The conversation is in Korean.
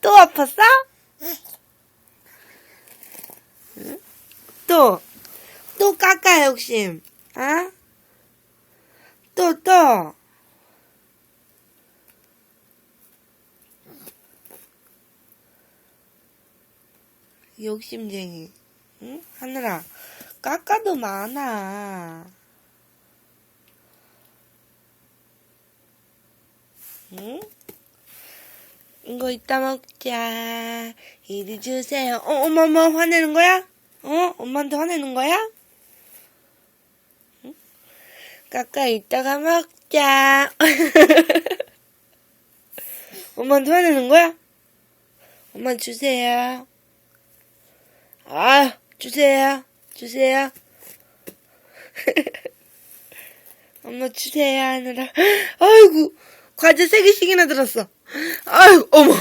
또 아팠어? 응? 또 깎아, 욕심. 어? 또. 욕심쟁이. 응? 하늘아, 깎아도 많아. 응? 이거 이따 먹자. 이리 주세요. 엄마 화내는 거야? 엄마한테 화내는 거야? 응? 깎아 이따가 먹자. 엄마한테 화내는 거야? 엄마 주세요. 아, 주세요. 엄마 주세요 하느라. 아이고, 과자 3개씩이나 들었어. 아이고, 어머.